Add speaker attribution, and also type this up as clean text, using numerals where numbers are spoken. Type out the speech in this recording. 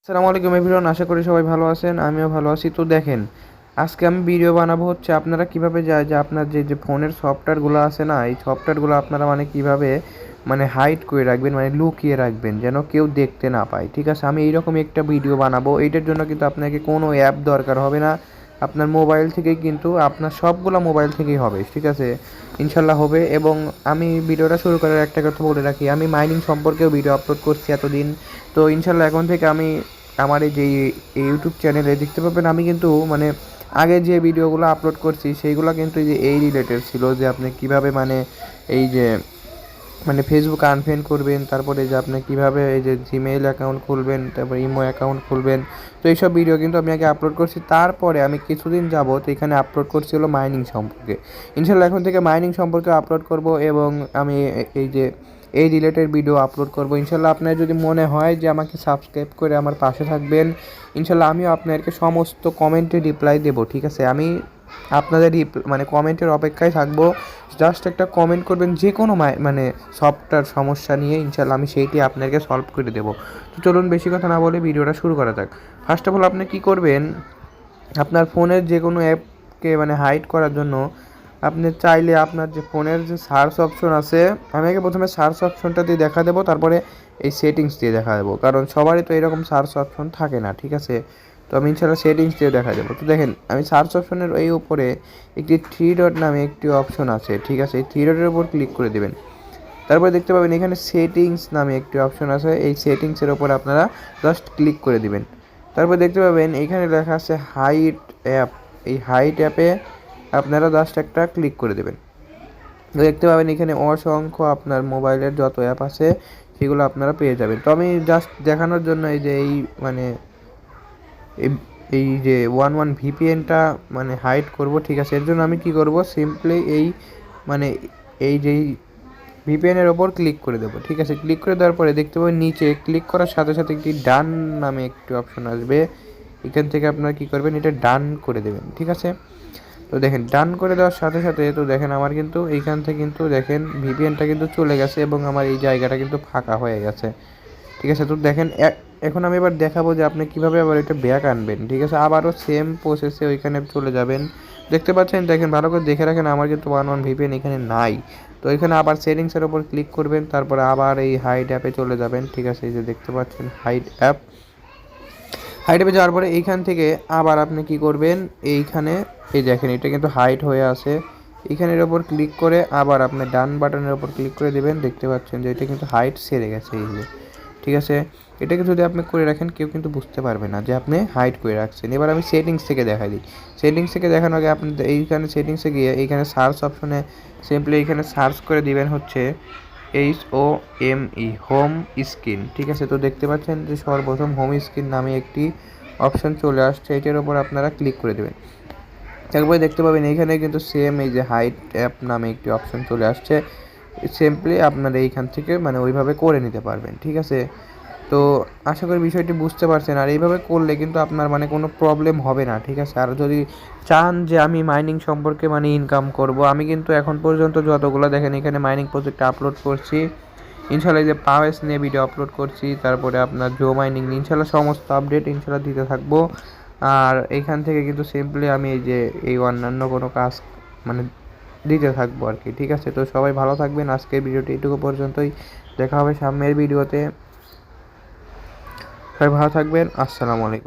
Speaker 1: আসসালামু আলাইকুম এভরিওয়ান, আশা করি সবাই ভালো আছেন। আমিও ভালো আছি। তো দেখেন, আজকে আমি ভিডিও বানাবো হচ্ছে আপনারা কিভাবে যে আপনার যে ফোনের সফটওয়্যারগুলো আছে না, এই সফটওয়্যারগুলো আপনারা মানে কিভাবে মানে হাইড করে রাখবেন, মানে লুকিয়ে রাখবেন যেন কেউ দেখতে না পায়। ঠিক আছে, আমি এইরকম একটা ভিডিও বানাবো। এইটার জন্য কিন্তু আপনাকে কোনো অ্যাপ দরকার হবে না, আপনার মোবাইল থেকেই কিন্তু আপনার সবগুলো মোবাইল থেকেই হবে। ঠিক আছে, ইনশাল্লাহ হবে। এবং আমি ভিডিওটা শুরু করার একটা কথা বলে রাখি, আমি মাইনিং সম্পর্কেও ভিডিও আপলোড করছি এতদিন। তো ইনশাল্লাহ এখন থেকে আমি আমার এই যে ইউটিউব চ্যানেলে দেখতে পাবেন, আমি কিন্তু মানে আগে যে ভিডিওগুলো আপলোড করছি সেইগুলো কিন্তু এই রিলেটেড ছিল, যে আপনি কিভাবে মানে এই যে মানে ফেসবুক আনফ্রেন্ড করবেন, তারপরে যে আপনি কীভাবে এই যে জিমেইল অ্যাকাউন্ট খুলবেন, তারপর ইমো অ্যাকাউন্ট খুলবেন। তো এইসব ভিডিও কিন্তু আমি আগে আপলোড করছি। তারপরে আমি কিছুদিন যাবত এখানে আপলোড করছি হলো মাইনিং সম্পর্কে। ইনশাল্লাহ এখন থেকে মাইনিং সম্পর্কে আপলোড করব, এবং আমি এই যে এই রিলেটেড ভিডিও আপলোড করব ইনশাল্লাহ। আপনার যদি মনে হয় যে আমাকে সাবস্ক্রাইব করে আমার পাশে থাকবেন, ইনশাল্লাহ আমিও আপনাদেরকে সমস্ত কমেন্টে রিপ্লাই দেবো। ঠিক আছে, আমি আপনাদের মানে কমেন্টের অপেক্ষায় থাকবো। জাস্ট একটা কমেন্ট করবেন যে কোনো মানে সফটওয়্যার সমস্যা নিয়ে, ইনশাল্লাহ আমি সেইটি আপনাকে সলভ করে দেবো। তো চলুন বেশি কথা না বলে ভিডিওটা শুরু করা যাক। ফার্স্ট অফ অল আপনি কী করবেন, আপনার ফোনের যে কোনো অ্যাপকে মানে হাইড করার জন্য আপনি চাইলে আপনার যে ফোনের যে সার্চ অপশন আছে, আমি আগে প্রথমে সার্চ অপশনটা দিয়ে দেখা দেবো, তারপরে এই সেটিংস দিয়ে দেখা দেবো, কারণ সবারই তো এরকম সার্চ অপশন থাকে না। ঠিক আছে, তো আমি ইনশাল্লাহ সেটিংস দিয়ে দেখা দেবো। তো দেখেন, আমি সার্চ অপশনের এই উপরে একটি 3 ডট নামে একটি অপশন আছে। ঠিক আছে, এই 3 ডটের উপর ক্লিক করে দেবেন। তারপরে দেখতে পাবেন এখানে সেটিংস নামে একটি অপশন আছে, এই সেটিংসের ওপর আপনারা জাস্ট ক্লিক করে দিবেন। তারপর দেখতে পাবেন এখানে লেখা আছে হাইড অ্যাপ, এই হাইড অ্যাপে আপনারা জাস্ট একটা ক্লিক করে দেবেন। দেখতে পাবেন এখানে অসংখ্য আপনার মোবাইলের যত অ্যাপ আছে সেগুলো আপনারা পেয়ে যাবেন। তো আমি জাস্ট দেখানোর জন্য এই যে এই মানে এই যে 11 ভিপিএনটা মানে হাইড করব। ঠিক আছে, এর জন্য আমি কি করব, সিম্পলি এই মানে এই যে ভিপিএনের ওপর ক্লিক করে দেবো। ঠিক আছে, ক্লিক করে দেওয়ার পরে দেখতে পাবেন নিচে ক্লিক করার সাথে সাথে একটি ডান নামে একটি অপশন আসবে। এখান থেকে আপনারা কী করবেন, এটা ডান করে দেবেন। ঠিক আছে, তো দেখেন ডান করে দেওয়ার সাথে সাথে তো দেখেন আমার কিন্তু এইখান থেকে কিন্তু দেখেন ভিপিএনটা কিন্তু চলে গেছে, এবং আমার এই জায়গাটা কিন্তু ফাঁকা হয়ে গেছে। ঠিক আছে, তো দেখেন এখন আমি এবার দেখাবো যে আপনি কীভাবে আবার এটা ব্যাক আনবেন। ঠিক আছে, আবারও সেম প্রসেসে ওইখানে চলে যাবেন। দেখতে পাচ্ছেন, দেখেন ভালো করে দেখে রাখেন, আমার কিন্তু 11 ভিপিএন এখানে নাই। তো এখানে আবার সেটিংসের ওপর ক্লিক করবেন, তারপরে আবার এই হাইড অ্যাপে চলে যাবেন। ঠিক আছে, এই যে দেখতে পাচ্ছেন হাইড অ্যাপ, হাইড অ্যাপে যাওয়ার পরে এইখান থেকে আবার আপনি কি করবেন, এইখানে এই দেখেন এটা কিন্তু হাইড হয়ে আছে, এইখানের ওপর ক্লিক করে আবার আপনি ডান বাটনের ওপর ক্লিক করে দেবেন। দেখতে পাচ্ছেন যে এটা কিন্তু হাইড সেরে গেছে এই যে। ঠিক আছে, এটাকে যদি আপনি করে রাখেন কেউ কিন্তু বুঝতে পারবে না যে আপনি হাইড করে রাখছেন। এবার আমি সেটিংস থেকে দেখাই দিই। সেটিংস থেকে দেখানোর আগে আপনি এইখানে সেটিংসে গিয়ে এইখানে সার্চ অপশনে সিম্পলি এইখানে সার্চ করে দিবেন হচ্ছে HOME হোম স্ক্রিন। ঠিক আছে, তো দেখতে পাচ্ছেন যে সর্বপ্রথম হোম স্ক্রিন নামে একটি অপশন চলে আসছে, এটার উপর আপনারা ক্লিক করে দেবেন। তারপরে দেখতে পাবেন এইখানে কিন্তু সেম এই যে হাইড অ্যাপ নামে একটি অপশন চলে আসছে, সিম্পলি আপনারা এইখান থেকে মানে ওইভাবে করে নিতে পারবেন। ঠিক আছে, তো আশা করি বিষয়টি বুঝতে পারছেন। আর এইভাবে করলে কিন্তু আপনার মানে কোনো প্রবলেম হবে না। ঠিক আছে, আর যদি চান যে আমি মাইনিং সম্পর্কে মানে ইনকাম করব, আমি কিন্তু এখন পর্যন্ত যতগুলো দেখেন এখানে মাইনিং প্রজেক্ট আপলোড করছি, ইনশাল্লাহ এই যে পাওয়েস নিয়ে ভিডিও আপলোড করছি, তারপরে আপনার জো মাইনিং নিয়ে ইনশাল্লাহ সমস্ত আপডেট ইনশাল্লাহ দিতে থাকবো। আর এইখান থেকে কিন্তু সিম্পলি আমি এই যে এই অন্যান্য কোনো কাজ মানে দিতে থাকবো আর কি। ঠিক আছে, তো সবাই ভালো থাকবেন। আজকের ভিডিওটি এইটুকু পর্যন্তই, দেখা হবে সামনের ভিডিওতে। সবাই ভালো থাকবেন। আসসালামু আলাইকুম।